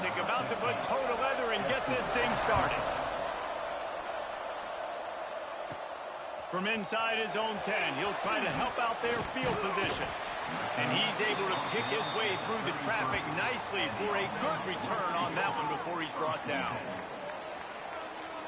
Fanatic about to put toe to leather and get this thing started. From inside his own 10, he'll try to help out their field position. And he's able to pick his way through the traffic nicely for a good return on that one before he's brought down.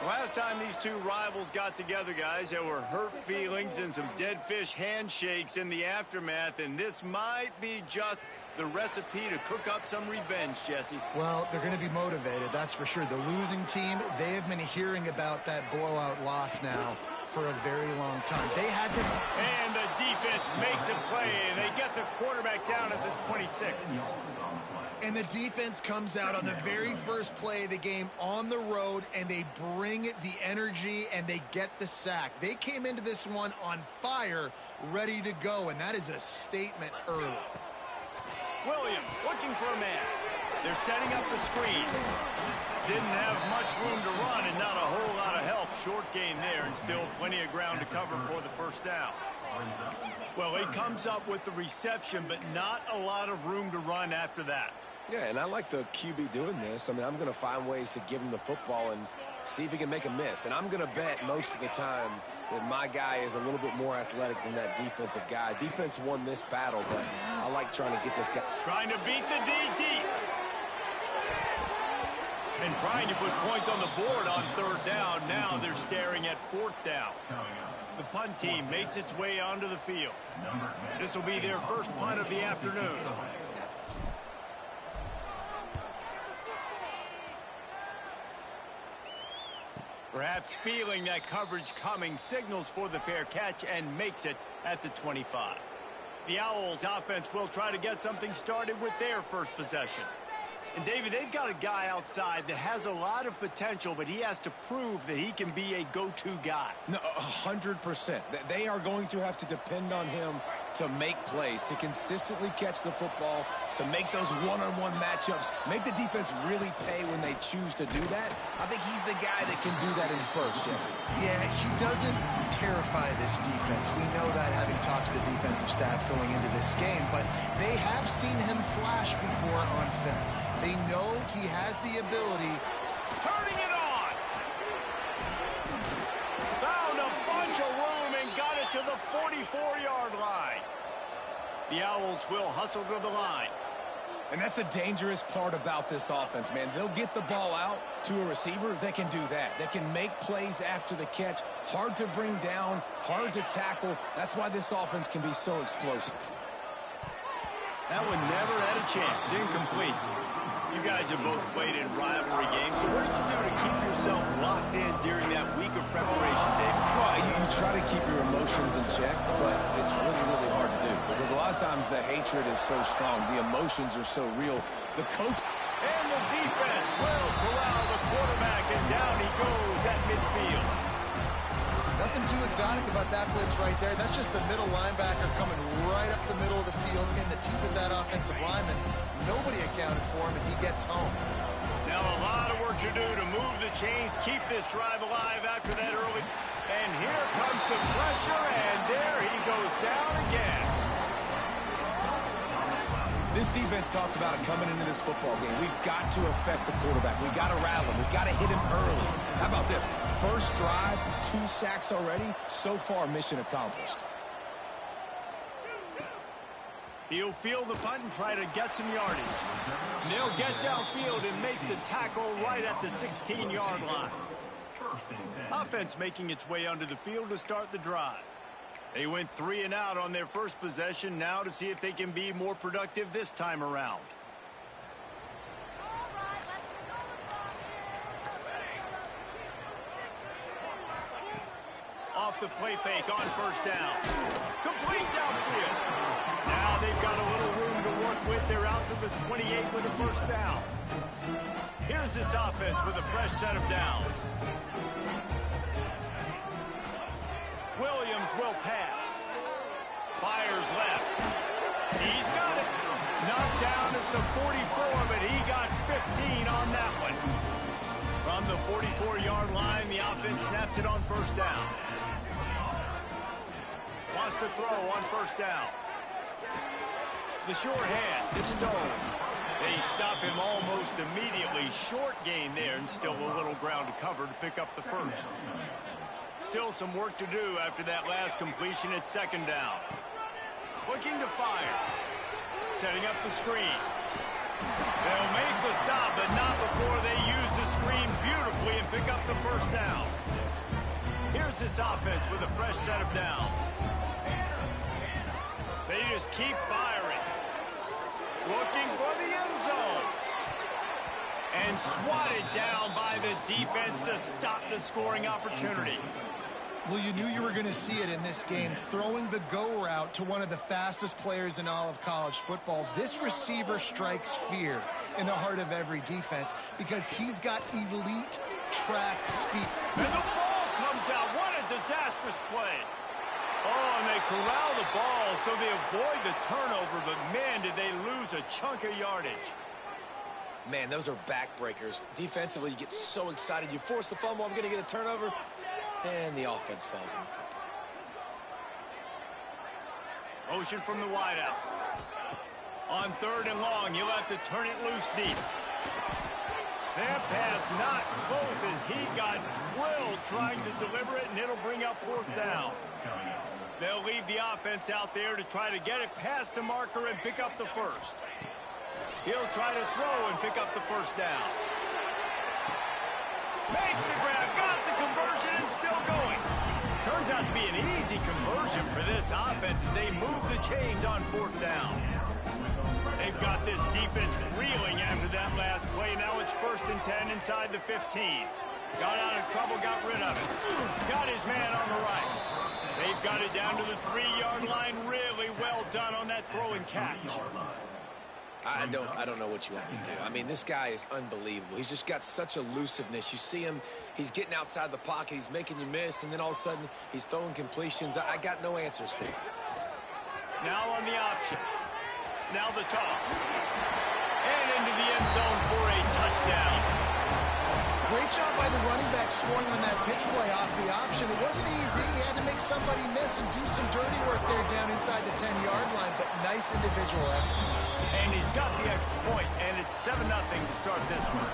Last time these two rivals got together, guys, there were hurt feelings and some dead fish handshakes in the aftermath, and this might be just the recipe to cook up some revenge, Jesse. Well, they're going to be motivated, that's for sure. The losing team, they have been hearing about that blowout loss now for a very long time. They had to... And the defense makes a play, and they get the quarterback down at the 26. And the defense comes out on the very first play of the game on the road, and they bring the energy, and they get the sack. They came into this one on fire, ready to go, and that is a statement early. Williams looking for a man. They're setting up the screen. Didn't have much room to run and not a whole lot of help. Short gain there and still plenty of ground to cover for the first down. Well, he comes up with the reception, but not a lot of room to run after that. Yeah, and I like the QB doing this. I mean, I'm going to find ways to give him the football and see if he can make a miss. And I'm going to bet most of the time that my guy is a little bit more athletic than that defensive guy. Defense won this battle, but I like trying to get this guy. Trying to beat the D deep. And trying to put points on the board on third down. Now they're staring at fourth down. The punt team makes its way onto the field. This will be their first punt of the afternoon. Perhaps feeling that coverage coming, signals for the fair catch and makes it at the 25. The Owls offense will try to get something started with their first possession. And, David, they've got a guy outside that has a lot of potential, but he has to prove that he can be a go-to guy. No, 100%. They are going to have to depend on him to make plays, to consistently catch the football, to make those one-on-one matchups, make the defense really pay when they choose to do that. I think he's the guy that can do that in spurts, Jesse. Yeah, he doesn't terrify this defense. We know that, having talked to the defensive staff going into this game, but they have seen him flash before on film. They know he has the ability. Turning it on! Found a bunch of room and got it to the 44-yard line. The Owls will hustle to the line. And that's the dangerous part about this offense, man. They'll get the ball out to a receiver that can do that. That can make plays after the catch. Hard to bring down, hard to tackle. That's why this offense can be so explosive. That one never had a chance. Incomplete. You guys have both played in rivalry games, so what did you do to keep yourself locked in during that week of preparation, David? Well, you try to keep your emotions in check, but it's really, really hard to do because a lot of times the hatred is so strong. The emotions are so real. The coach... And the defense will corral the quarterback, and down he goes at midfield. Nothing too exotic about that blitz right there. That's just the middle linebacker coming right up the middle of the field in the teeth of that offensive lineman. Nobody accounted for him, and he gets home. Now a lot of work to do to move the chains, keep this drive alive after that early. And here comes the pressure, and there he goes down again. This defense talked about it coming into this football game. We've got to affect the quarterback. We've got to rattle him. We've got to hit him early. How about this? First drive, 2 sacks already. So far, mission accomplished. He'll field the punt and try to get some yardage. And they'll get downfield and make the tackle right at the 16-yard line. Offense making its way onto the field to start the drive. They went 3 and out on their first possession, now to see if they can be more productive this time around. Off the play fake on first down. Complete downfield. Now they've got a little room to work with. They're out to the 28 with a first down. Here's this offense with a fresh set of downs. Williams will pass. Fires left. He's got it. Knocked down at the 44, but he got 15 on that one. From the 44-yard line, the offense snaps it on first down. Wants to throw on first down. The short hand, it's Stone. They stop him almost immediately. Short gain there, and still a little ground to cover to pick up the first. Still some work to do after that last completion at second down. Looking to fire. Setting up the screen. They'll make the stop, but not before they use the screen beautifully and pick up the first down. Here's this offense with a fresh set of downs. They just keep firing. Looking for the end zone. And swatted down by the defense to stop the scoring opportunity. Well, you knew you were going to see it in this game, throwing the go route to one of the fastest players in all of college football. This receiver strikes fear in the heart of every defense because he's got elite track speed. And the ball comes out. What a disastrous play. Oh, and they corral the ball so they avoid the turnover, but man, did they lose a chunk of yardage. Man, those are backbreakers. Defensively, you get so excited. You force the fumble, I'm going to get a turnover. And the offense falls in the football. Motion from the wideout. On third and long, you'll have to turn it loose deep. That pass not close as he got drilled trying to deliver it, and it'll bring up fourth down. They'll leave the offense out there to try to get it past the marker and pick up the first. He'll try to throw and pick up the first down. Makes the grab, got the conversion, and still going. Turns out to be an easy conversion for this offense as they move the chains on fourth down. They've got this defense reeling after that last play. Now it's 1st and 10 inside the 15. Got out of trouble, got rid of it. Got his man on the right. They've got it down to the 3-yard line. Really well done on that throw and catch. I don't know what you want me to do. I mean, this guy is unbelievable. He's just got such elusiveness. You see him, he's getting outside the pocket, he's making you miss, and then all of a sudden, he's throwing completions. I got no answers for him. Now on the option. Now the toss. And into the end zone for a touchdown. Great job by the running back scoring on that pitch play off the option. It wasn't easy. He had to make somebody miss and do some dirty work there down inside the 10-yard line, but nice individual effort. And he's got the extra point, and it's 7-0 to start this one.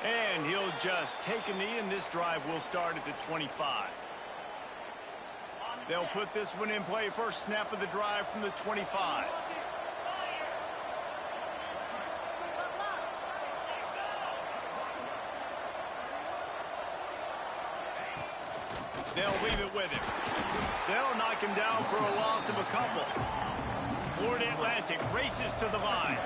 And he'll just take a knee, and this drive will start at the 25. They'll put this one in play. First snap of the drive from the 25. They'll leave it with him. They'll knock him down for a loss of a couple. Florida Atlantic races to the line.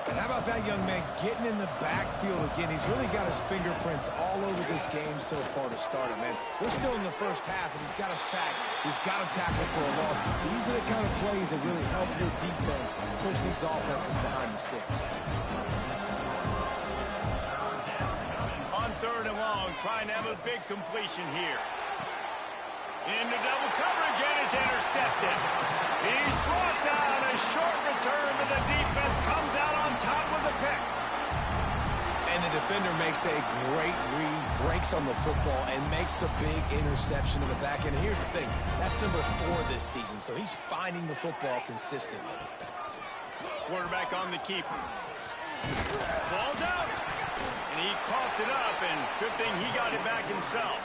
And how about that young man getting in the backfield again? He's really got his fingerprints all over this game so far to start it, man. We're still in the first half, and he's got a sack. He's got a tackle for a loss. These are the kind of plays that really help your defense push these offenses behind the sticks. On third and long, trying to have a big completion here. Into double coverage, and it's intercepted. He's brought down. A short return, but the defense comes out on top with a pick. And the defender makes a great read, breaks on the football, and makes the big interception in the back end. And here's the thing, that's number 4 this season, so he's finding the football consistently. Quarterback on the keeper. Ball's out. And he coughed it up, and good thing he got it back himself.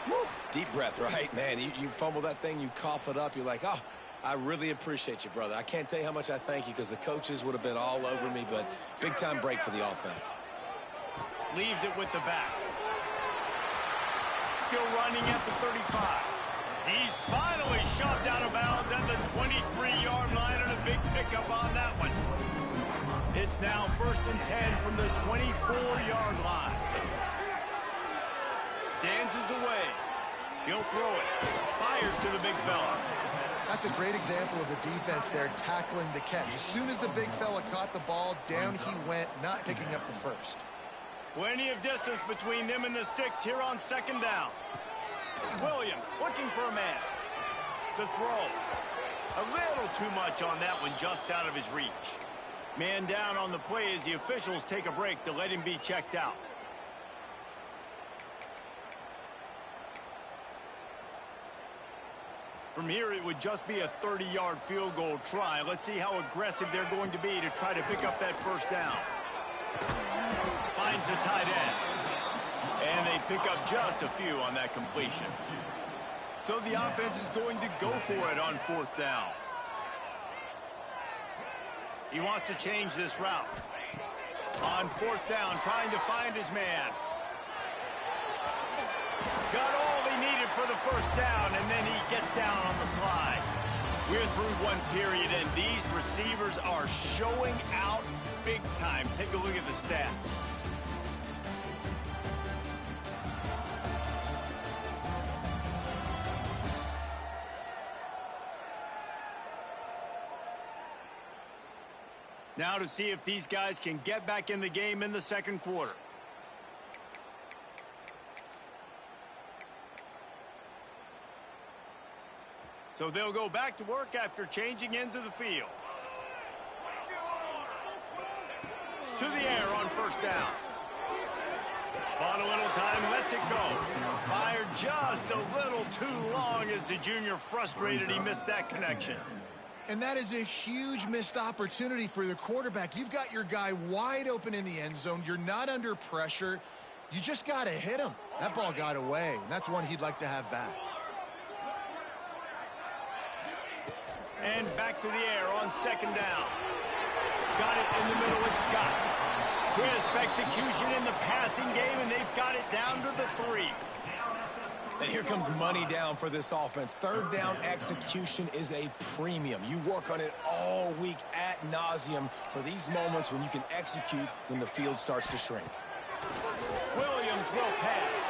Woo. Deep breath, right? Man, you fumble that thing, you cough it up, you're like, oh, I really appreciate you, brother. I can't tell you how much I thank you because the coaches would have been all over me, but big-time break for the offense. Leaves it with the back. Still running at the 35. He's finally shoved out of bounds at the 23-yard line, and a big pickup on that one. It's now 1st and 10 from the 24-yard line. Dances away. He'll throw it. Fires to the big fella. That's a great example of the defense there tackling the catch. As soon as the big fella caught the ball, down he went, not picking up the first. Plenty of distance between them and the sticks here on second down. Williams looking for a man. The throw. A little too much on that one, just out of his reach. Man down on the play as the officials take a break to let him be checked out. From here, it would just be a 30-yard field goal try. Let's see how aggressive they're going to be to try to pick up that first down. Finds the tight end. And they pick up just a few on that completion. So the offense is going to go for it on fourth down. He wants to change this route. On fourth down, trying to find his man. Got all he needed for the first down, and then he gets down on the slide. We're through one period, and these receivers are showing out big time. Take a look at the stats. Now to see if these guys can get back in the game in the second quarter. So they'll go back to work after changing into the field. To the air on first down. On a little time, lets it go. Fired just a little too long as the junior frustrated he missed that connection. And that is a huge missed opportunity for the quarterback. You've got your guy wide open in the end zone. You're not under pressure. You just got to hit him. That ball got away, and that's one he'd like to have back. And back to the air on second down. Got it in the middle with Scott. Crisp execution in the passing game, and they've got it down to the 3. And here comes money down for this offense. Third down execution is a premium. You work on it all week ad nauseum for these moments when you can execute when the field starts to shrink. Williams will pass.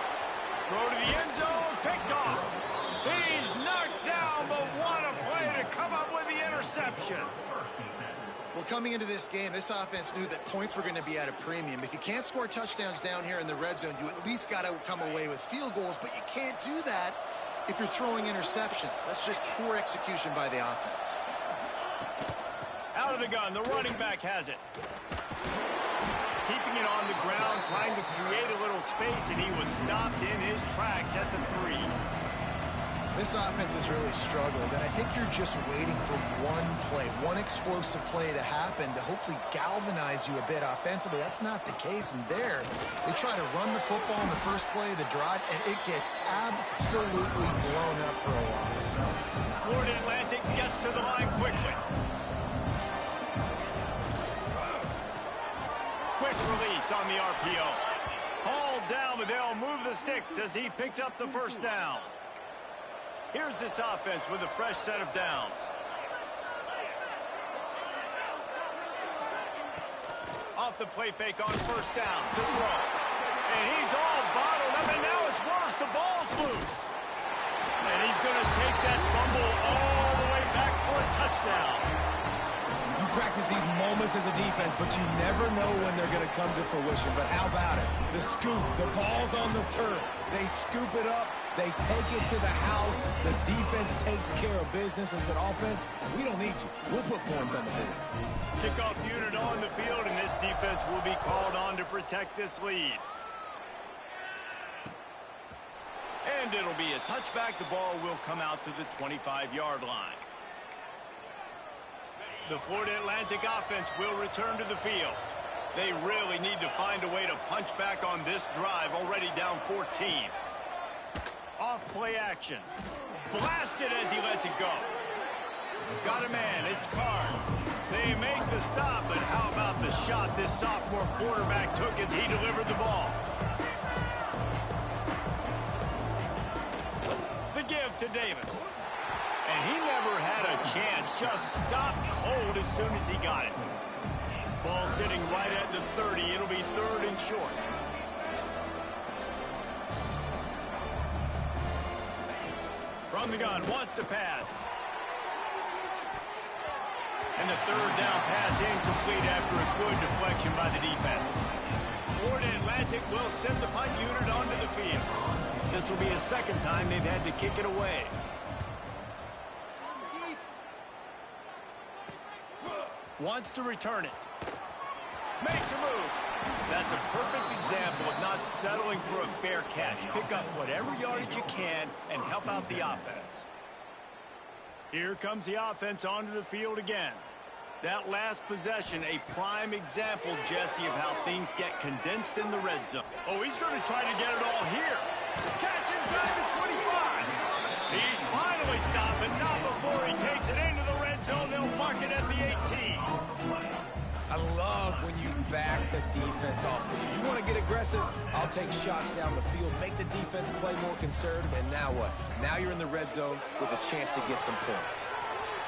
Throw to the end zone, picked off. He's knocked down, but what a play to come up with the interception. Well, coming into this game, this offense knew that points were going to be at a premium. If you can't score touchdowns down here in the red zone, you at least got to come away with field goals, but you can't do that if you're throwing interceptions. That's just poor execution by the offense. Out of the gun, the running back has it. Keeping it on the ground, trying to create a little space, and he was stopped in his tracks at the 3. This offense has really struggled, and I think you're just waiting for one play, one explosive play to happen to hopefully galvanize you a bit offensively. That's not the case, and there, they try to run the football in the first play of the drive, and it gets absolutely blown up for a loss. Florida Atlantic gets to the line quickly. Quick release on the RPO. Hauled down, but they'll move the sticks as he picks up the first down. Here's this offense with a fresh set of downs. Off the play fake on first down to throw. And he's all bottled up, and now it's worse. The ball's loose. And he's going to take that fumble all the way back for a touchdown. You practice these moments as a defense, but you never know when they're going to come to fruition. But how about it? The scoop, the ball's on the turf. They scoop it up. They take it to the house. The defense takes care of business and said, offense, we don't need you. We'll put points on the board. Kickoff unit on the field, and this defense will be called on to protect this lead. And it'll be a touchback. The ball will come out to the 25-yard line. The Florida Atlantic offense will return to the field. They really need to find a way to punch back on this drive, already down 14. Off play action. Blasted as he lets it go. Got a man. It's Carr. They make the stop, but how about the shot this sophomore quarterback took as he delivered the ball? The give to Davis. And he never had a chance. Just stopped cold as soon as he got it. Ball sitting right at the 30. It'll be 3rd and short. From the gun, wants to pass. And the 3rd down pass incomplete after a good deflection by the defense. Florida Atlantic will send the punt unit onto the field. This will be the 2nd time they've had to kick it away. Wants to return it. Makes a move. That's a perfect example of not settling for a fair catch. Pick up whatever yardage you can and help out the offense. Here comes the offense onto the field again. That last possession, a prime example, Jesse, of how things get condensed in the red zone. Oh, he's going to try to get it all here. Catch inside the 25. He's finally stopped, but not before he takes it into the red zone. They'll mark it at the 18. I love when you back the defense off. If you want to get aggressive, I'll take shots down the field, make the defense play more conservative, and now what? Now you're in the red zone with a chance to get some points.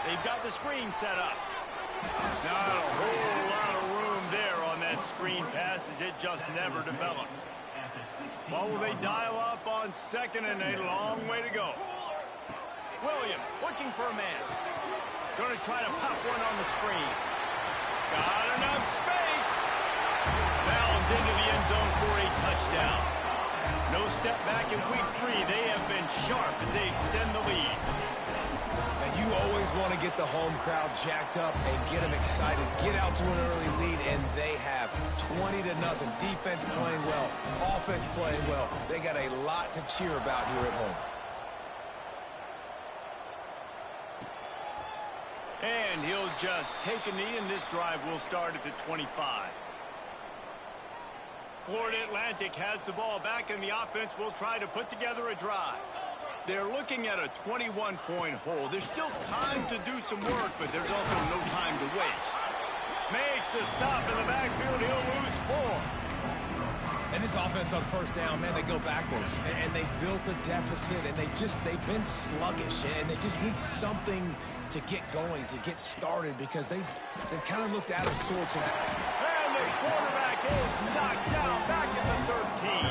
They've got the screen set up. Not a whole lot of room there on that screen pass as it just never developed. What will they dial up on 2nd and a long way to go? Williams looking for a man. Going to try to pop one on the screen. Got enough space. Bounds into the end zone for a touchdown. No step back in week 3. They have been sharp as they extend the lead. And you always want to get the home crowd jacked up and get them excited. Get out to an early lead, and they have 20-0. Defense playing well. Offense playing well. They got a lot to cheer about here at home. And he'll just take a knee, and this drive will start at the 25. Florida Atlantic has the ball back, and the offense will try to put together a drive. They're looking at a 21-point hole. There's still time to do some work, but there's also no time to waste. Makes a stop in the backfield. He'll lose 4. And this offense on first down, man, they go backwards. And they built a deficit, and they've been sluggish, and they just need something to get going, to get started, because they've kind of looked out of sorts. And the quarterback is knocked down back at the 13.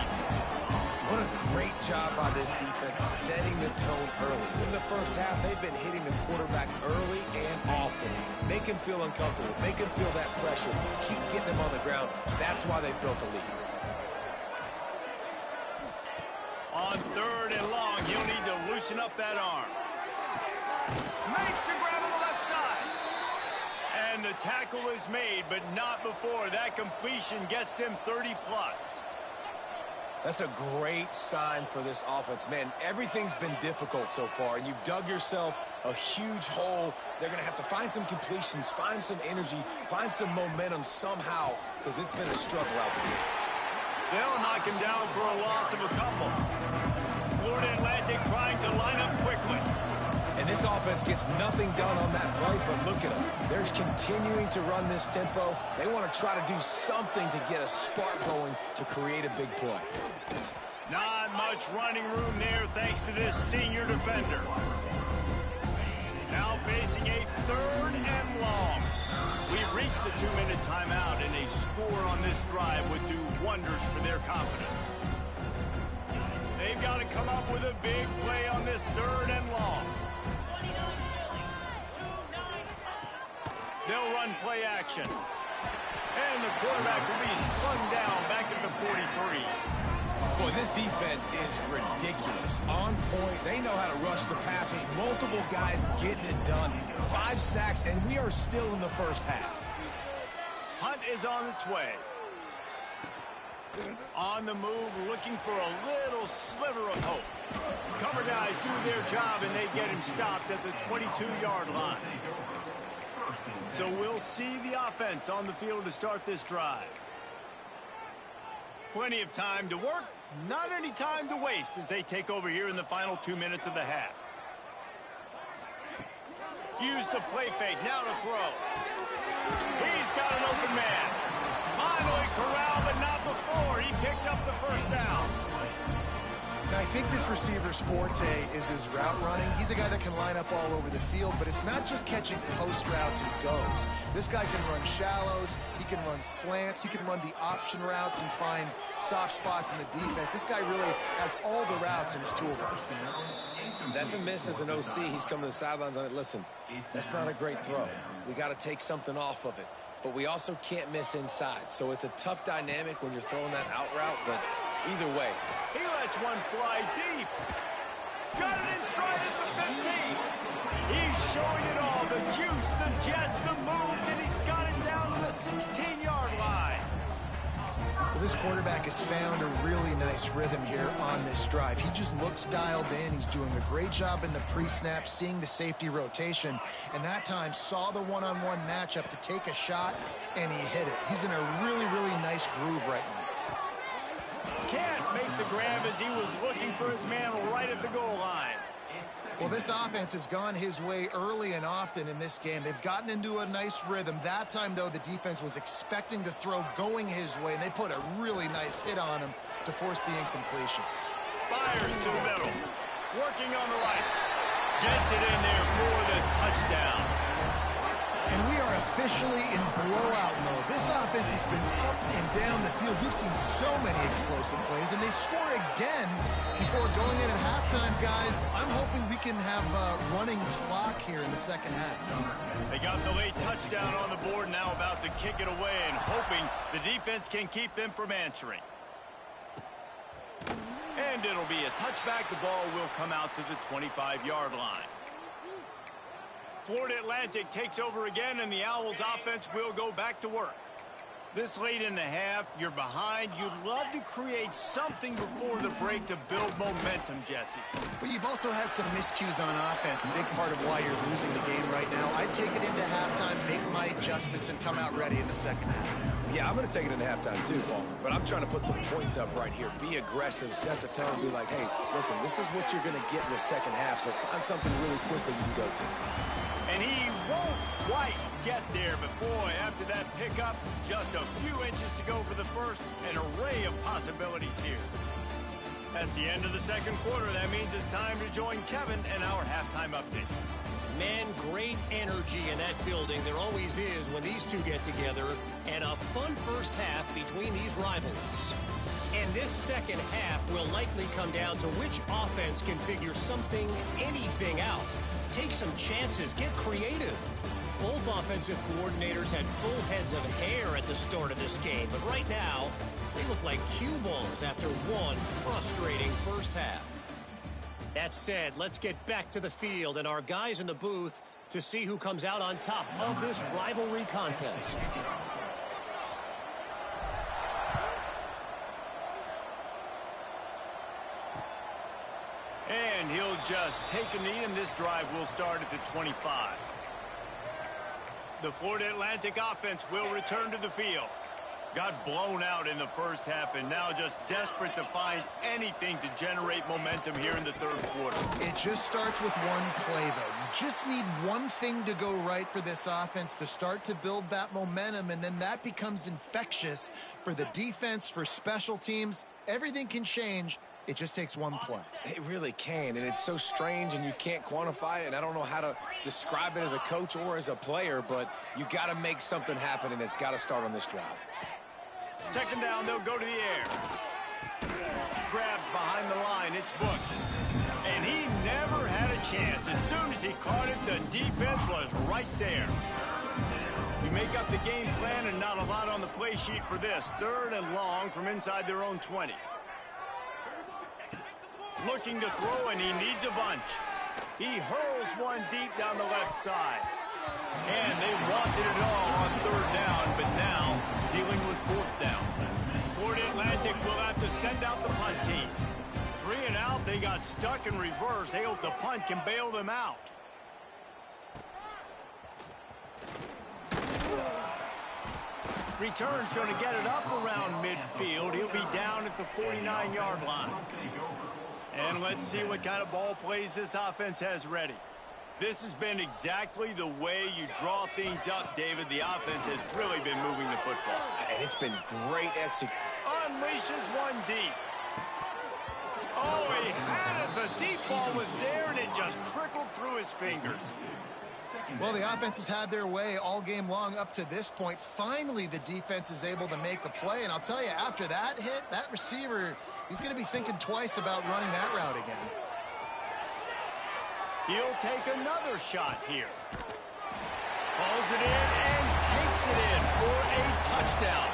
What a great job by this defense setting the tone early. In the first half, they've been hitting the quarterback early and often. Make him feel uncomfortable. Make him feel that pressure. Keep getting him on the ground. That's why they've built a lead. On 3rd and long, he'll need to loosen up that arm. Makes the grab on the left side. And the tackle is made, but not before that completion gets them 30-plus. That's a great sign for this offense. Man, everything's been difficult so far, and you've dug yourself a huge hole. They're going to have to find some completions, find some energy, find some momentum somehow, because it's been a struggle out the gates. They'll knock him down for a loss of a couple. Florida Atlantic trying to line up quickly. And this offense gets nothing done on that play, but look at them. They're continuing to run this tempo. They want to try to do something to get a spark going to create a big play. Not much running room there thanks to this senior defender. Now facing a 3rd and long. We've reached the 2-minute timeout, and a score on this drive would do wonders for their confidence. They've got to come up with a big play on this 3rd and long. They'll run play action. And the quarterback will be slung down back at the 43. Boy, this defense is ridiculous. On point. They know how to rush the passers. Multiple guys getting it done. 5 sacks, and we are still in the first half. Hunt is on its way. On the move, looking for a little sliver of hope. Cover guys do their job, and they get him stopped at the 22-yard line. So we'll see the offense on the field to start this drive. Plenty of time to work, not any time to waste as they take over here in the final 2 minutes of the half. Use the play fake, now to throw. He's got an open man. Finally corralled, but not before. He picked up the first down. Now, I think this receiver's forte is his route running. He's a guy that can line up all over the field, but it's not just catching post routes and goes. This guy can run shallows, he can run slants, he can run the option routes and find soft spots in the defense. This guy really has all the routes in his toolbox. That's a miss as an OC. He's coming to the sidelines on it. Listen, that's not a great throw. We got to take something off of it. But we also can't miss inside. So it's a tough dynamic when you're throwing that out route, but either way. He lets one fly deep. Got it in stride at the 15. He's showing it all. The juice, the jets, the moves, and he's got it down to the 16-yard line. Well, this quarterback has found a really nice rhythm here on this drive. He just looks dialed in. He's doing a great job in the pre-snap, seeing the safety rotation, and that time saw the one-on-one matchup to take a shot, and he hit it. He's in a really, really nice groove right now. Can't make the grab as he was looking for his man right at the goal line. Well, this offense has gone his way early and often in this game. They've gotten into a nice rhythm. That time, though, the defense was expecting to throw going his way, and they put a really nice hit on him to force the incompletion. Fires to the middle. Working on the right. Gets it in there for the touchdown. And we are officially in blowout mode. This offense has been up and down the field. We've seen so many explosive plays, and they score again before going in at halftime, guys. I'm hoping we can have a running clock here in the second half. They got the late touchdown on the board, now about to kick it away and hoping the defense can keep them from answering. And it'll be a touchback. The ball will come out to the 25-yard line. Florida Atlantic takes over again, and the Owls offense will go back to work. This late in the half, you're behind. You'd love to create something before the break to build momentum, Jesse. But you've also had some miscues on offense, a big part of why you're losing the game right now. I'd take it into halftime, make my adjustments, and come out ready in the second half. Yeah, I'm going to take it into halftime too, Paul. But I'm trying to put some points up right here. Be aggressive, set the tone, be like, hey, listen, this is what you're going to get in the second half, so find something really quickly you can go to. And he won't quite get there, but boy, after that pickup, just a few inches to go for the first, an array of possibilities here. That's the end of the second quarter. That means it's time to join Kevin and our halftime update. Man, great energy in that building. There always is when these two get together, and a fun first half between these rivals. And this second half will likely come down to which offense can figure something, anything out. Take some chances, get creative. Both offensive coordinators had full heads of hair at the start of this game, but right now, they look like cue balls after one frustrating first half. That said, let's get back to the field and our guys in the booth to see who comes out on top of this rivalry contest. And he'll just take a knee, and this drive will start at the 25. The Florida Atlantic offense will return to the field. Got blown out in the first half, and now just desperate to find anything to generate momentum here in the third quarter. It just starts with one play, though. You just need one thing to go right for this offense to start to build that momentum, and then that becomes infectious for the defense, for special teams. Everything can change. It just takes one play. It really can, and it's so strange, and you can't quantify it, and I don't know how to describe it as a coach or as a player, but you got to make something happen, and it's got to start on this drive. Second down, they'll go to the air. Grabs behind the line, it's booked. And he never had a chance. As soon as he caught it, the defense was right there. We make up the game plan, and not a lot on the play sheet for this. Third and long from inside their own 20. Looking to throw, and he needs a bunch. He hurls one deep down the left side. And they wanted it all on third down, but now dealing with fourth down. Florida Atlantic will have to send out the punt team. 3 and out, they got stuck in reverse. They hope the punt can bail them out. Return's going to get it up around midfield. He'll be down at the 49-yard line. And let's see what kind of ball plays this offense has ready. This has been exactly the way you draw things up, David. The offense has really been moving the football. And it's been great execution. Unleashes one deep. Oh, he had it. The deep ball was there, and it just trickled through his fingers. Well, the offense has had their way all game long up to this point. Finally, the defense is able to make a play. And I'll tell you, after that hit, that receiver, he's going to be thinking twice about running that route again. He'll take another shot here. Pulls it in and takes it in for a touchdown.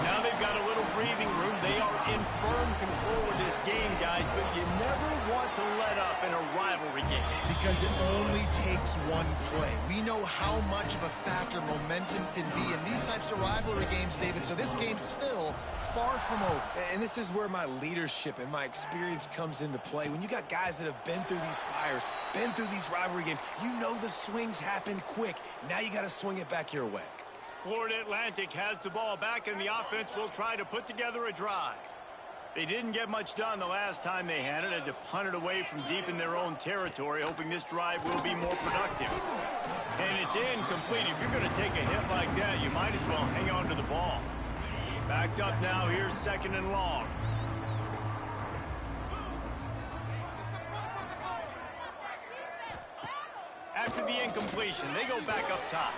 Now they've got a little breathing room. They are in firm control of this game, guys, but you never want to let up in a rivalry game. Because it only takes one play. We know how much of a factor momentum can be in these types types of rivalry games, David, so this game's still far from over. And this is where my leadership and my experience comes into play. When you got guys that have been through these fires, been through these rivalry games, you know the swings happen quick. Now you got to swing it back your way. Florida Atlantic has the ball back, and the offense will try to put together a drive. They didn't get much done the last time they had it. Had to punt it away from deep in their own territory, hoping this drive will be more productive. And it's incomplete. If you're going to take a hit like that, you might as well hang on to the ball. Backed up now. Here's 2nd and long. After the incompletion, they go back up top.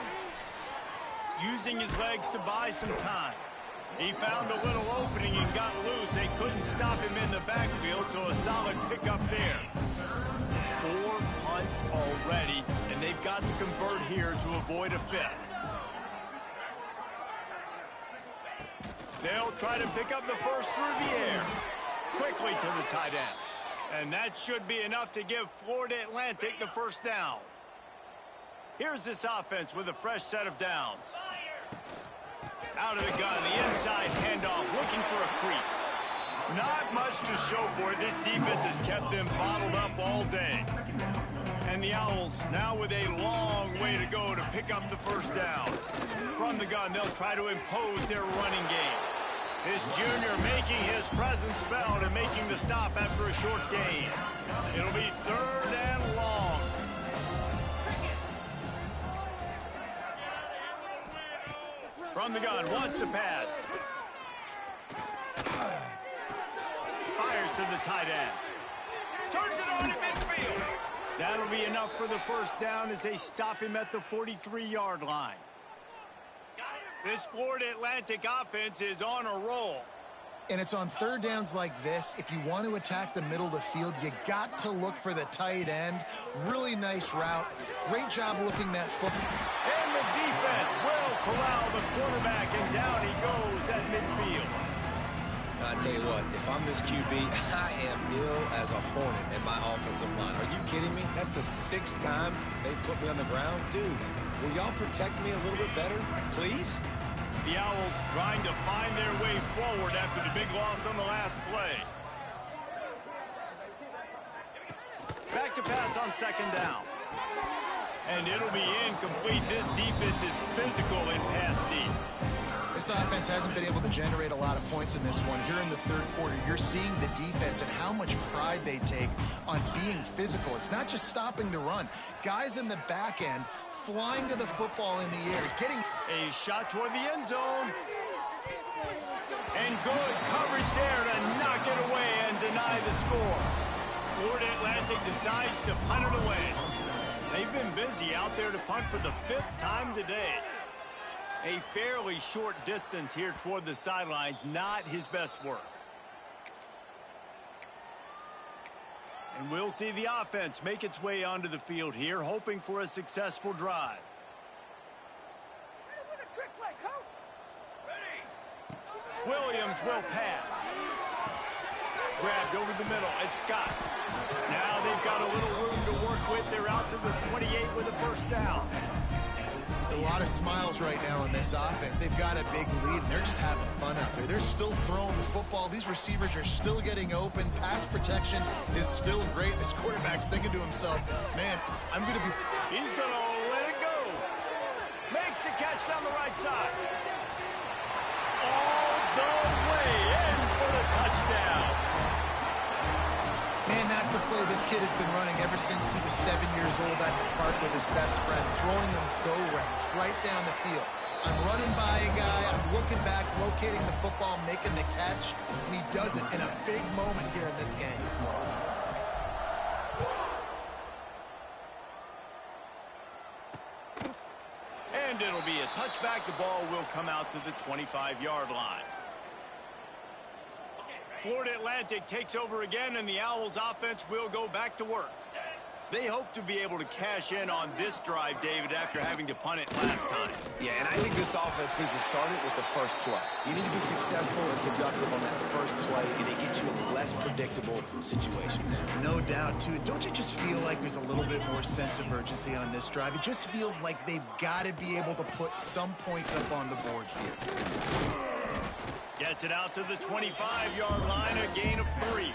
Using his legs to buy some time. He found a little opening and got loose. They couldn't stop him in the backfield, so a solid pickup there. 4 punts already, and they've got to convert here to avoid a 5th. They'll try to pick up the first through the air. Quickly to the tight end. And that should be enough to give Florida Atlantic the first down. Here's this offense with a fresh set of downs. Out of the gun, the inside handoff, looking for a crease. Not much to show for it. This defense has kept them bottled up all day. And the Owls now with a long way to go to pick up the first down. From the gun, they'll try to impose their running game. This junior making his presence felt and making the stop after a short gain. It'll be 3rd and long. From the gun, wants to pass. Fires to the tight end. Turns it on to midfield. That'll be enough for the first down as they stop him at the 43-yard line. This Florida Atlantic offense is on a roll. And it's on 3rd downs like this. If you want to attack the middle of the field, you got to look for the tight end. Really nice route. Great job looking that football. And the defense will corral the quarterback, and down he goes at midfield. I tell you what, if I'm this QB, I am ill as a hornet in my offensive line. Are you kidding me? That's the 6th time they put me on the ground. Dudes, will y'all protect me a little bit better, please? The Owls trying to find their way forward after the big loss on the last play. Back to pass on 2nd down. And it'll be incomplete. This defense is physical in pass deep. This offense hasn't been able to generate a lot of points in this one. Here in the 3rd quarter, you're seeing the defense and how much pride they take on being physical. It's not just stopping the run. Guys in the back end flying to the football in the air, getting a shot toward the end zone. And good coverage there to knock it away and deny the score. Florida Atlantic decides to punt it away. They've been busy out there to punt for the 5th time today. A fairly short distance here toward the sidelines, not his best work. And we'll see the offense make its way onto the field here, hoping for a successful drive. Williams will pass. Grabbed over the middle. It's Scott. Now they've got a little room to work with. They're out to the 28 with a first down. A lot of smiles right now in this offense. They've got a big lead, and they're just having fun out there. They're still throwing the football. These receivers are still getting open. Pass protection is still great. This quarterback's thinking to himself, man, I'm going to be... He's going to let it go. Makes the catch down the right side. All the way in for the touchdown. Man, that's a play this kid has been running ever since he was 7 years old at the park with his best friend, throwing them go routes right down the field. I'm running by a guy, I'm looking back, locating the football, making the catch, and he does it in a big moment here in this game. And it'll be a touchback. The ball will come out to the 25-yard line. Florida Atlantic takes over again, and the Owls offense will go back to work. They hope to be able to cash in on this drive, David, after having to punt it last time. Yeah, and I think this offense needs to start it with the first play. You need to be successful and productive on that first play, and it gets you in less predictable situations. No doubt, too. Don't you just feel like there's a little bit more sense of urgency on this drive? It just feels like they've got to be able to put some points up on the board here. Gets it out to the 25-yard line, a gain of 3.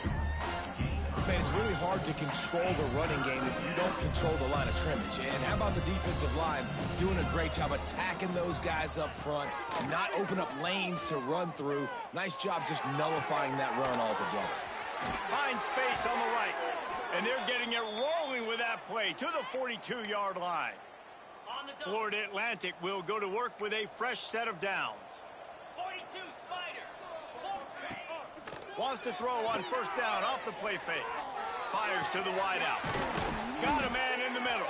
Man, it's really hard to control the running game if you don't control the line of scrimmage. And how about the defensive line doing a great job attacking those guys up front, not open up lanes to run through. Nice job just nullifying that run altogether. Find space on the right. And they're getting it rolling with that play to the 42-yard line. Florida Atlantic will go to work with a fresh set of downs. 42 Spider. Wants to throw on first down off the play fake. Fires to the wideout. Got a man in the middle.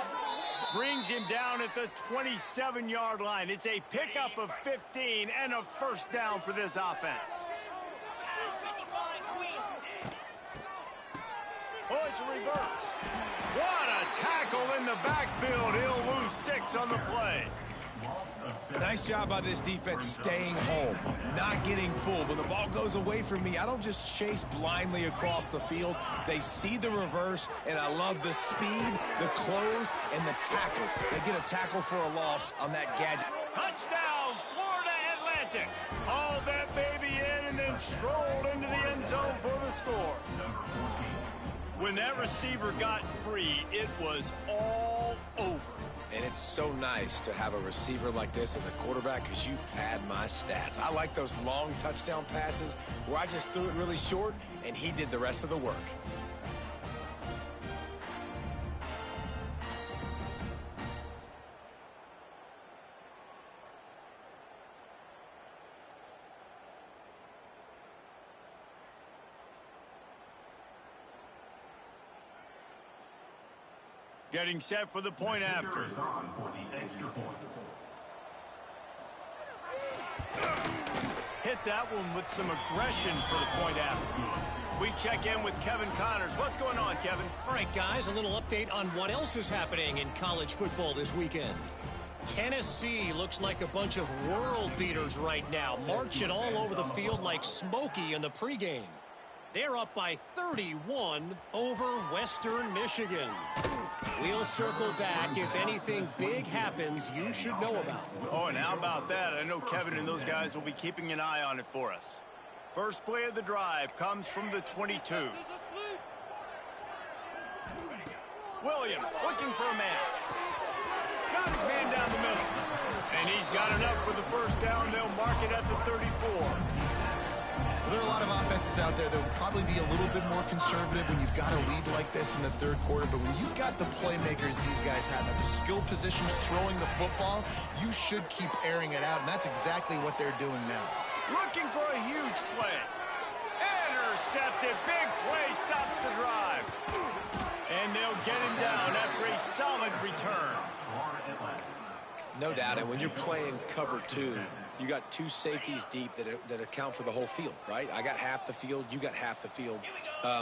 Brings him down at the 27-yard line. It's a pickup of 15 and a first down for this offense. Oh, it's a reverse. What a tackle in the backfield. He'll lose 6 on the play. Nice job by this defense staying home, not getting fooled. When the ball goes away from me, I don't just chase blindly across the field. They see the reverse, and I love the speed, the close, and the tackle. They get a tackle for a loss on that gadget. Touchdown, Florida Atlantic. Hauled that baby in and then strolled into the end zone for the score. When that receiver got free, it was all over. And it's so nice to have a receiver like this as a quarterback because you pad my stats. I like those long touchdown passes where I just threw it really short and he did the rest of the work. Getting set for the point after. Hit that one with some aggression for the point after. We check in with Kevin Connors. What's going on, Kevin? All right, guys, a little update on what else is happening in college football this weekend. Tennessee looks like a bunch of world beaters right now, marching all over the field like Smokey in the pregame. They're up by 31 over Western Michigan. We'll circle back if anything big happens you should know about. Oh, and how about that? I know Kevin and those guys will be keeping an eye on it for us. First play of the drive comes from the 22. Williams looking for a man. Got his man down the middle. And he's got enough for the first down. They'll mark it at the 34. There are a lot of offenses out there that will probably be a little bit more conservative when you've got a lead like this in the third quarter. But when you've got the playmakers these guys have at the skill positions throwing the football, you should keep airing it out. And that's exactly what they're doing now. Looking for a huge play. Intercepted. Big play stops the drive. And they'll get him down after a solid return. No doubt, and when you're playing cover 2, you got 2 safeties deep that account for the whole field, right? I got half the field, you got half the field.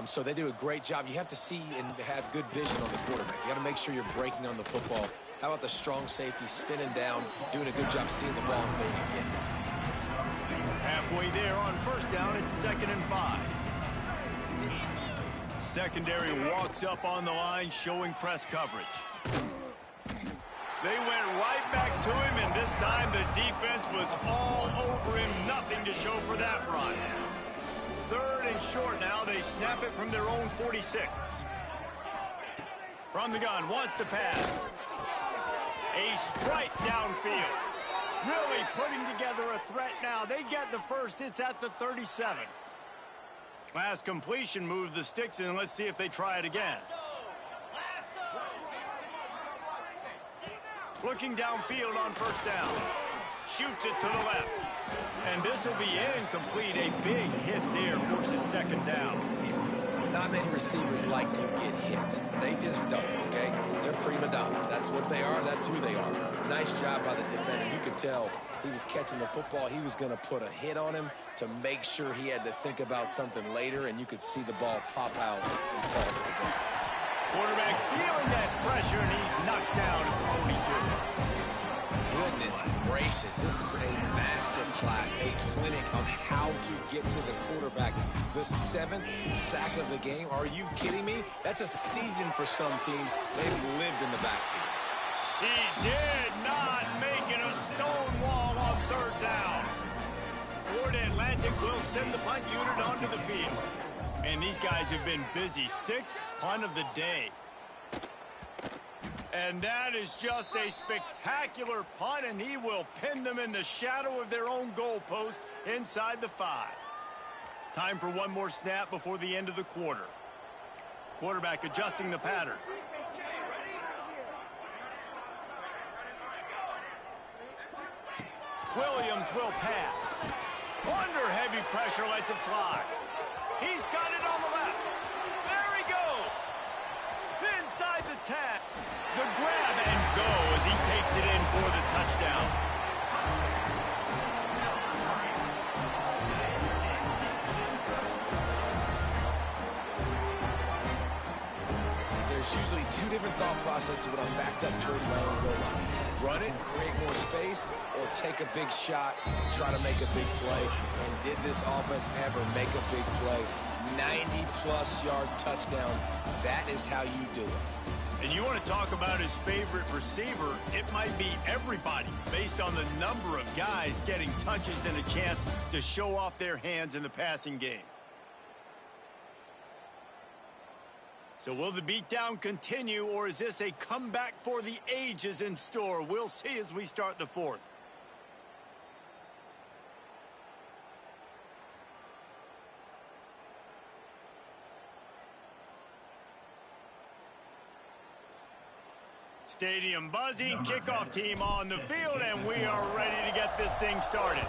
So they do a great job. You have to see and have good vision on the quarterback. You got to make sure you're breaking on the football. How about the strong safety spinning down, doing a good job seeing the ball and going to get it. Halfway there on first down, it's 2nd and 5. Secondary walks up on the line, showing press coverage. They went right back to him, and this time the defense was all over him. Nothing to show for that run. 3rd and short now. They snap it from their own 46. From the gun, wants to pass. A strike downfield. Really putting together a threat now. They get the first. It's at the 37. Last completion moved the sticks in. Let's see if they try it again. Looking downfield on first down. Shoots it to the left. And this will be incomplete. A big hit there forces 2nd down. Not many receivers like to get hit. They just don't, okay? They're prima donnas. That's what they are. That's who they are. Nice job by the defender. You could tell he was catching the football. He was going to put a hit on him to make sure he had to think about something later, and you could see the ball pop out and fall to the ground. Quarterback feeling that pressure, and he's knocked down at the 42. Goodness gracious, this is a master class, a clinic on how to get to the quarterback. The 7th sack of the game. Are you kidding me? That's a season for some teams. They've lived in the backfield. He did not make it a stone wall on 3rd down. Florida Atlantic will send the punt unit onto the field. And these guys have been busy. 6th punt of the day. And that is just a spectacular punt, and he will pin them in the shadow of their own goalpost inside the 5. Time for one more snap before the end of the quarter. Quarterback adjusting the pattern. Williams will pass. Under heavy pressure, lets it fly. He's got it on the left. There he goes. Inside the tag. The grab and go as he takes it in for the touchdown. There's usually 2 different thought processes when I'm backed up toward my own goal line. Run it, create more space, or take a big shot, try to make a big play. And did this offense ever make a big play? 90-plus yard touchdown. That is how you do it. And you want to talk about his favorite receiver, it might be everybody based on the number of guys getting touches and a chance to show off their hands in the passing game. So will the beatdown continue, or is this a comeback for the ages in store? We'll see as we start the 4th. Stadium buzzing, kickoff team on the field, and we are ready to get this thing started.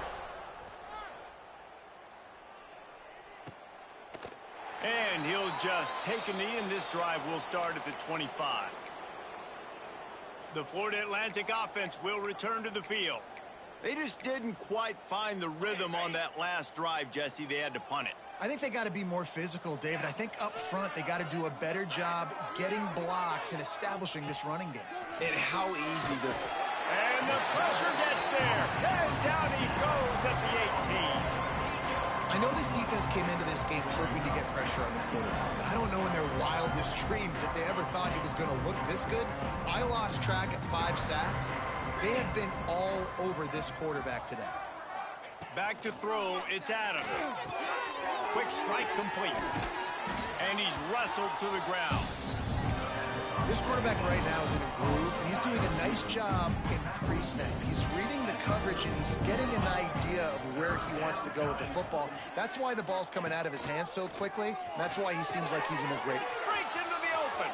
And he'll just take a knee, and this drive will start at the 25. The Florida Atlantic offense will return to the field. They just didn't quite find the rhythm on that last drive, Jesse. They had to punt it. I think they got to be more physical, David. I think up front they got to do a better job getting blocks and establishing this running game. And how easy to... And the pressure gets there. And down he goes at the 18. I know this defense came into this game hoping to get pressure on the quarterback, but I don't know in their wildest dreams if they ever thought he was going to look this good. I lost track at 5 sacks. They have been all over this quarterback today. Back to throw, it's Adams. Quick strike complete. And he's wrestled to the ground. This quarterback right now is in a groove, and he's doing a nice job in pre-snap. He's reading the coverage, and he's getting an idea of where he wants to go with the football. That's why the ball's coming out of his hands so quickly, and that's why he seems like he's in a great... Breaks into the open.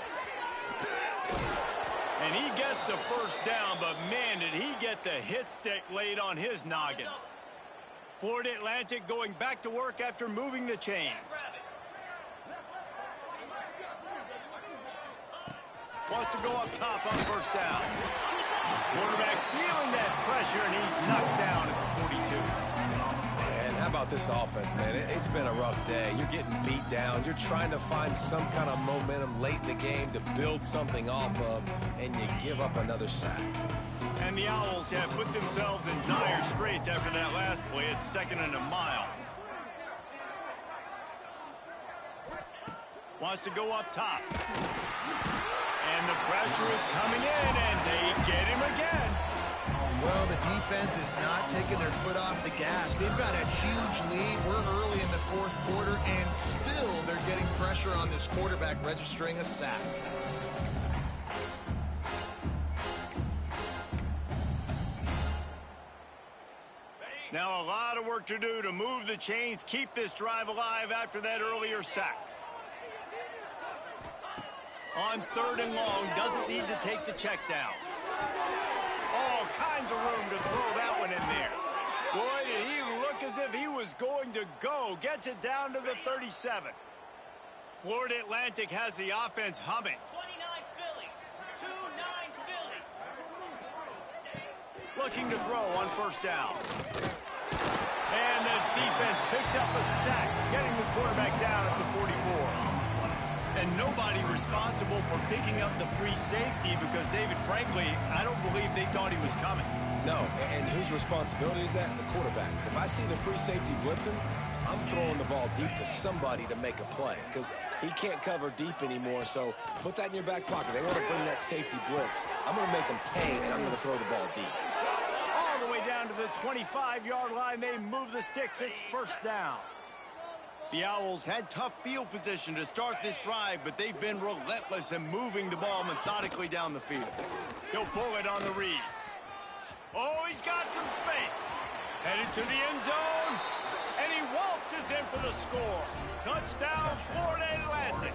And he gets the first down, but man, did he get the hit stick laid on his noggin. Florida Atlantic going back to work after moving the chains. Wants to go up top on 1st down. Quarterback feeling that pressure, and he's knocked down at the 42. Man, how about this offense, man? It's been a rough day. You're getting beat down. You're trying to find some kind of momentum late in the game to build something off of, and you give up another sack. And the Owls have put themselves in dire straits after that last play. It's 2nd and a mile. Wants to go up top. And the pressure is coming in, and they get him again. Well, the defense is not taking their foot off the gas. They've got a huge lead. We're early in the 4th quarter, and still they're getting pressure on this quarterback, registering a sack. Now a lot of work to do to move the chains, keep this drive alive after that earlier sack. On 3rd and long, doesn't need to take the check down. All kinds of room to throw that one in there. Boy, did he look as if he was going to go. Gets it down to the 37. Florida Atlantic has the offense humming. 29 Philly. 2-9 Philly. Looking to throw on 1st down. And the defense picks up a sack, getting the quarterback down at the 44. And nobody responsible for picking up the free safety because David, frankly, I don't believe they thought he was coming. No, and whose responsibility is that? The quarterback. If I see the free safety blitzing, I'm throwing the ball deep to somebody to make a play because he can't cover deep anymore, so put that in your back pocket. They want to bring that safety blitz. I'm going to make them pay, and I'm going to throw the ball deep. All the way down to the 25-yard line, they move the sticks. It's first down. The Owls had tough field position to start this drive, but they've been relentless in moving the ball methodically down the field. He'll pull it on the read. Oh, he's got some space. Headed to the end zone, and he waltzes in for the score. Touchdown, Florida Atlantic.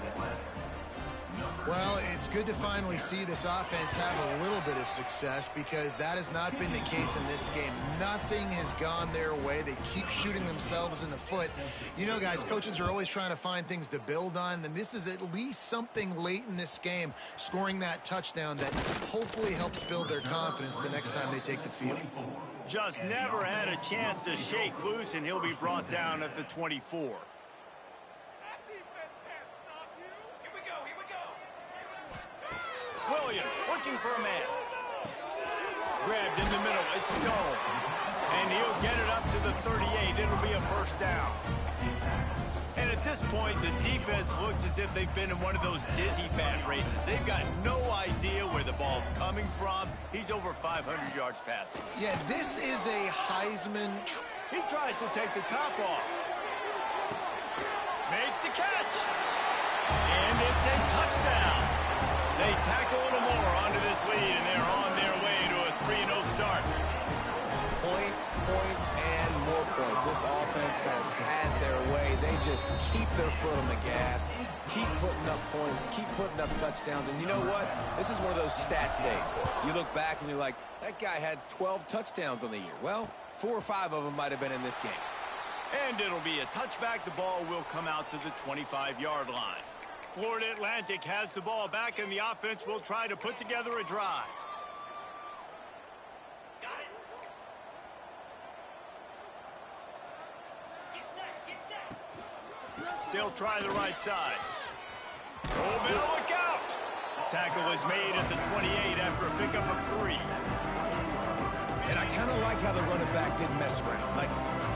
Well, it's good to finally see this offense have a little bit of success because that has not been the case in this game. Nothing has gone their way. They keep shooting themselves in the foot. You know, guys, coaches are always trying to find things to build on, and this is at least something late in this game, scoring that touchdown that hopefully helps build their confidence the next time they take the field. Just never had a chance to shake loose, and he'll be brought down at the 24. Williams looking for a man. Grabbed in the middle. It's Stone. And he'll get it up to the 38. It'll be a first down. And at this point, the defense looks as if they've been in one of those dizzy bat races. They've got no idea where the ball's coming from. He's over 500 yards passing. Yeah, this is a Heisman. He tries to take the top off. Makes the catch. And it's a touchdown. They tack a little more onto this lead, and they're on their way to a 3-0 start. Points, points, and more points. This offense has had their way. They just keep their foot on the gas, keep putting up points, keep putting up touchdowns. And you know what? This is one of those stats days. You look back and you're like, that guy had 12 touchdowns on the year. Well, 4 or 5 of them might have been in this game. And it'll be a touchback. The ball will come out to the 25-yard line. Florida Atlantic has the ball back, and the offense will try to put together a drive. Got it. Get set. They'll try the right side. Oh, Bill, look out! Tackle is made at the 28 after a pickup of 3. And I kind of like how the running back didn't mess around. Like,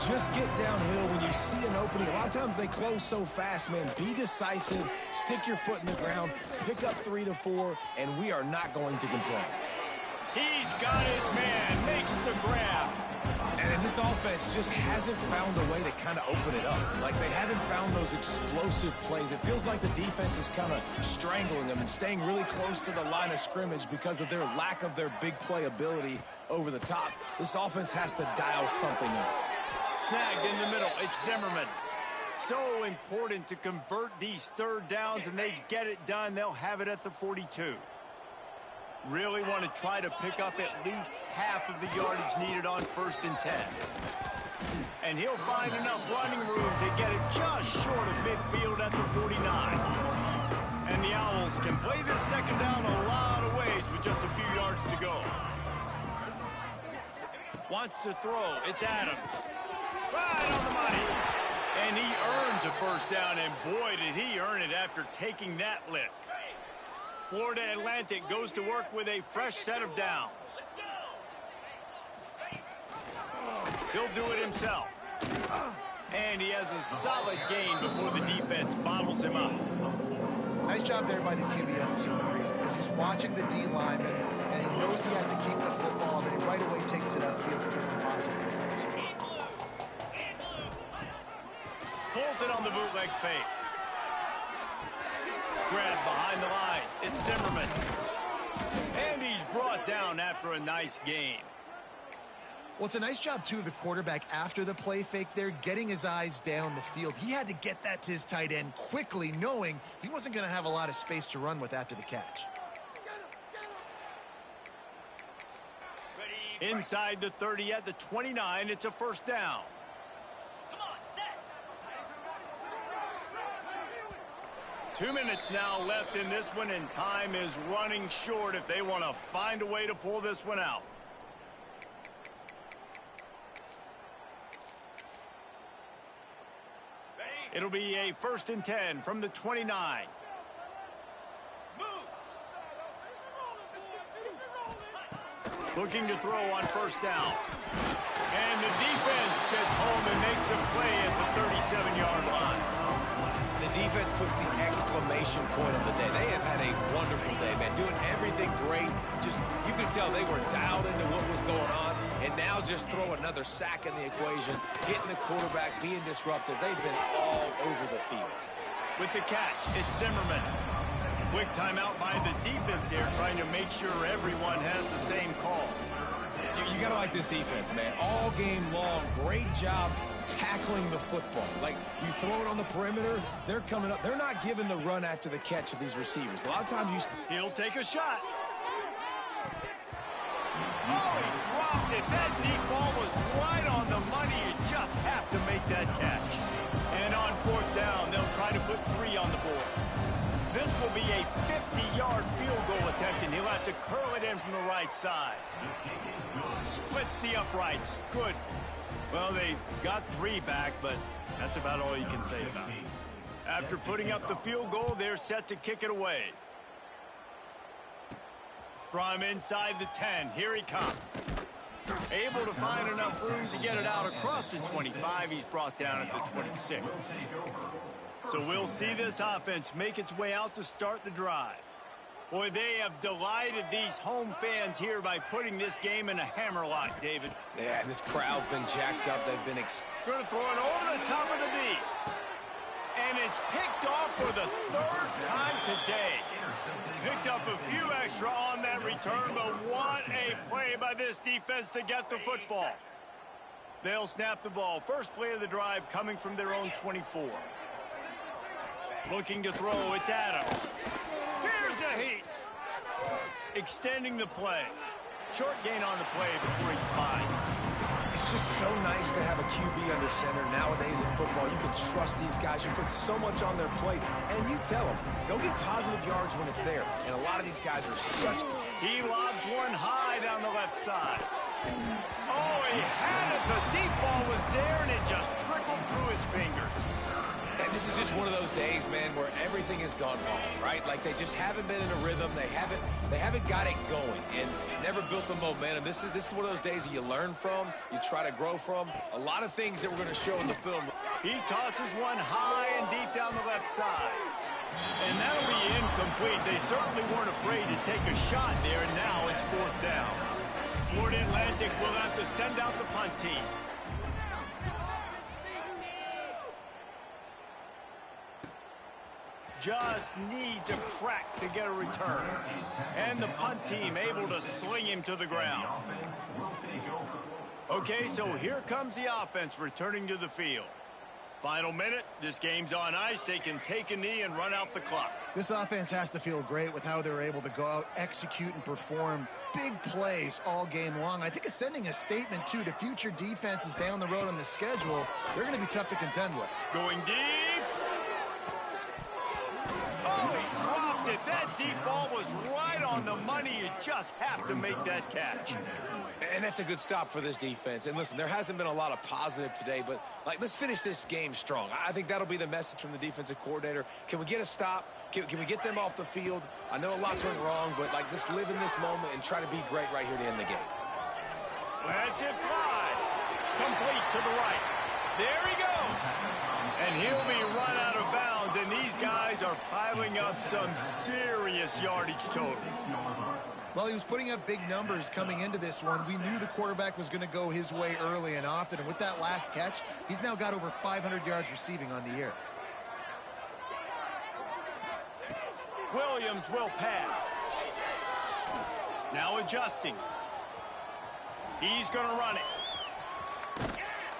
just get downhill when you see an opening. A lot of times they close so fast, man. Be decisive, stick your foot in the ground, pick up 3 to 4, and we are not going to complain. He's got his man, makes the grab. And this offense just hasn't found a way to kind of open it up. Like, they haven't found those explosive plays. It feels like the defense is kind of strangling them and staying really close to the line of scrimmage because of their lack of their big play ability over the top. This offense has to dial something up. Snagged in the middle. It's Zimmerman. So important to convert these third downs, and they get it done. They'll have it at the 42. Really want to try to pick up at least half of the yardage needed on 1st and 10. And he'll find enough running room to get it just short of midfield at the 49. And the Owls can play this second down a lot of ways with just a few yards to go. Wants to throw. It's Adams. Right on the money. And he earns a first down, and boy, did he earn it after taking that lick. Florida Atlantic goes to work with a fresh set of downs. He'll do it himself. And he has a solid gain before the defense bottles him up. Nice job there by the QB on the zone read because he's watching the D lineman and he knows he has to keep the football, and he right away takes it upfield to get some positive points. Pulls it on the bootleg fake. Grab behind the line. It's Zimmerman. And he's brought down after a nice gain. Well, it's a nice job, too, of the quarterback after the play fake there, getting his eyes down the field. He had to get that to his tight end quickly, knowing he wasn't going to have a lot of space to run with after the catch. Inside the 30 at the 29, it's a first down. Come on, set. 2 minutes now left in this one, and time is running short if they want to find a way to pull this one out. It'll be a 1st and 10 from the 29. Looking to throw on first down. And the defense gets home and makes a play at the 37-yard line. The defense puts the exclamation point on the day. They have had a wonderful day, man. Doing everything great. Just, you could tell they were dialed into what was going on. And now just throw another sack in the equation, hitting the quarterback, being disruptive. They've been all over the field. With the catch, it's Zimmerman. Quick timeout by the defense there, trying to make sure everyone has the same call. You got to like this defense, man. All game long, great job tackling the football. Like, you throw it on the perimeter, they're coming up. They're not giving the run after the catch of these receivers. A lot of times He'll take a shot. Oh, he dropped it. That deep ball was right on the money. You just have to make that catch. And on fourth down, they'll try to put 3 on the board. This will be a 50-yard field goal attempt, and he'll have to curl it in from the right side. Splits the uprights. Good. Well, they got 3 back, but that's about all you can say about it. After putting up the field goal, they're set to kick it away. From inside the 10, here he comes. Able to find enough room to get it out across the 25. He's brought down at the 26. So we'll see this offense make its way out to start the drive. Boy, they have delighted these home fans here by putting this game in a hammerlock, David. Yeah, this crowd's been jacked up. They've been going to throw it over the top of the knee. And it's picked off for the 3rd time today. Picked up a few extra on that return, but what a play by this defense to get the football. They'll snap the ball. First play of the drive coming from their own 24. Looking to throw, it's Adams. Here's a heat. Extending the play. Short gain on the play before he slides. It's just so nice to have a QB under center. Nowadays in football, you can trust these guys. You put so much on their plate, and you tell them, go get positive yards when it's there. And a lot of these guys are such... He lobs one high down the left side. Oh, he had it. The deep ball was there, and it just trickled through his fingers. And this is just one of those days, man, where everything has gone wrong, right? Like, they just haven't been in a rhythm. They haven't got it going and never built the momentum. This is one of those days that you learn from, you try to grow from. A lot of things that we're going to show in the film. He tosses one high and deep down the left side. And that'll be incomplete. They certainly weren't afraid to take a shot there, and now it's 4th down. Florida Atlantic will have to send out the punt team. Just needs a crack to get a return. And the punt team able to sling him to the ground. Okay, so here comes the offense returning to the field. Final minute, this game's on ice. They can take a knee and run out the clock. This offense has to feel great with how they're able to go out, execute, and perform big plays all game long. I think it's sending a statement, too, to future defenses down the road on the schedule. They're going to be tough to contend with. Going deep. Oh, he dropped it. That deep ball was right on the money. You just have to make that catch. And that's a good stop for this defense. And listen, there hasn't been a lot of positive today, but like, let's finish this game strong. I think that'll be the message from the defensive coordinator. Can we get a stop? Can we get them off the field? I know a lot's went wrong, but like, let's live in this moment and try to be great right here to end the game. That's it, fly. Complete to the right. There he goes. And he'll be run out of bounds, and these guys are piling up some serious yardage totals. Well, he was putting up big numbers coming into this one. We knew the quarterback was going to go his way early and often, and with that last catch, he's now got over 500 yards receiving on the year. Williams will pass. Now adjusting. He's going to run it.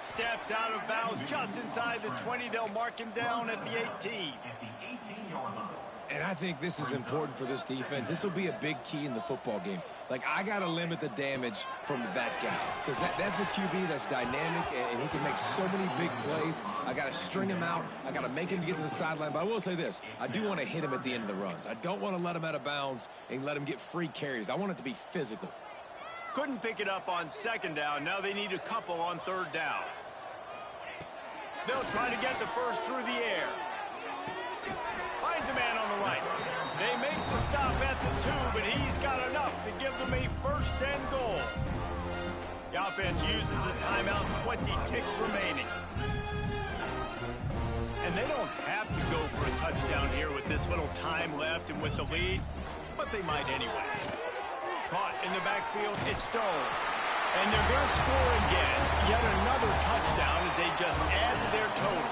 Steps out of bounds just inside the 20. They'll mark him down at the 18. And I think this is important for this defense. This will be a big key in the football game. Like, I got to limit the damage from that guy, because that's a QB that's dynamic, and he can make so many big plays. I got to string him out. I got to make him get to the sideline. But I will say this. I do want to hit him at the end of the runs. I don't want to let him out of bounds and let him get free carries. I want it to be physical. Couldn't pick it up on second down. Now they need a couple on third down. They'll try to get the first through the air. Finds a man on the right. They make the stop at the 2, but he's got enough to give them a first and goal. The offense uses a timeout, 20 ticks remaining. And they don't have to go for a touchdown here with this little time left and with the lead, but they might anyway. Caught in the backfield, it's Stone. And they're going to score again. Yet another touchdown as they just add to their total.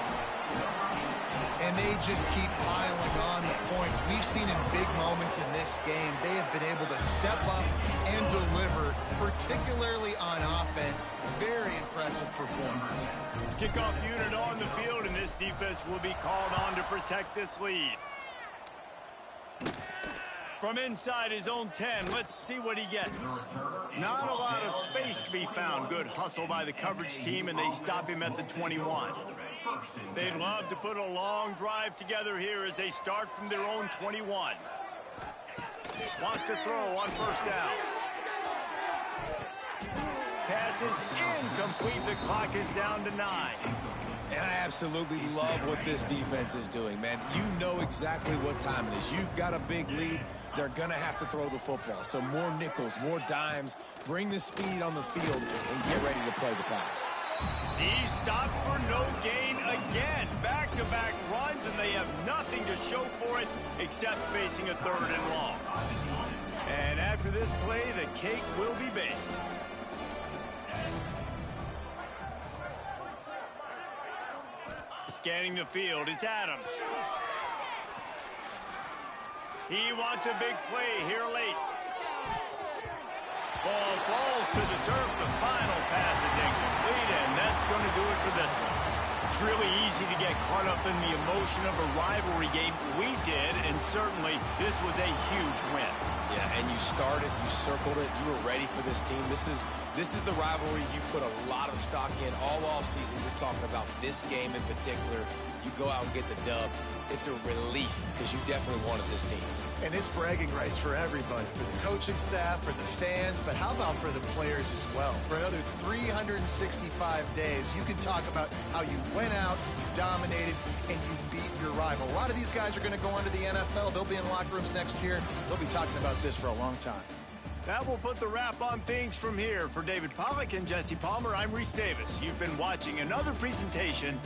And they just keep piling on with points. We've seen in big moments in this game, they have been able to step up and deliver, particularly on offense. Very impressive performance. Kickoff unit on the field, and this defense will be called on to protect this lead. From inside his own 10, let's see what he gets. Not a lot of space to be found. Good hustle by the coverage team, and they stop him at the 21. They'd love to put a long drive together here as they start from their own 21. Wants to throw on first down. Pass is incomplete. The clock is down to 9. And I absolutely love what this defense is doing, man. You know exactly what time it is. You've got a big lead. They're going to have to throw the football. So more nickels, more dimes. Bring the speed on the field and get ready to play the pass. He's stopped for no gain again. Back-to-back runs, and they have nothing to show for it except facing a 3rd and long. And after this play, the cake will be baked. Scanning the field, it's Adams. He wants a big play here late. Ball falls to the turf. The final pass is incomplete, and that's going to do it for this one. It's really easy to get caught up in the emotion of a rivalry game. We did, and certainly this was a huge win. Yeah, and you started, you circled it, you were ready for this team. This is the rivalry you put a lot of stock in all offseason. You're talking about this game in particular. You go out and get the dub. It's a relief because you definitely wanted this team. And it's bragging rights for everybody, for the coaching staff, for the fans, but how about for the players as well? For another 365 days, you can talk about how you went out, you dominated, and you beat your rival. A lot of these guys are going to go on to the NFL. They'll be in locker rooms next year. They'll be talking about this for a long time. That will put the wrap on things from here. For David Pollack and Jesse Palmer, I'm Reese Davis. You've been watching another presentation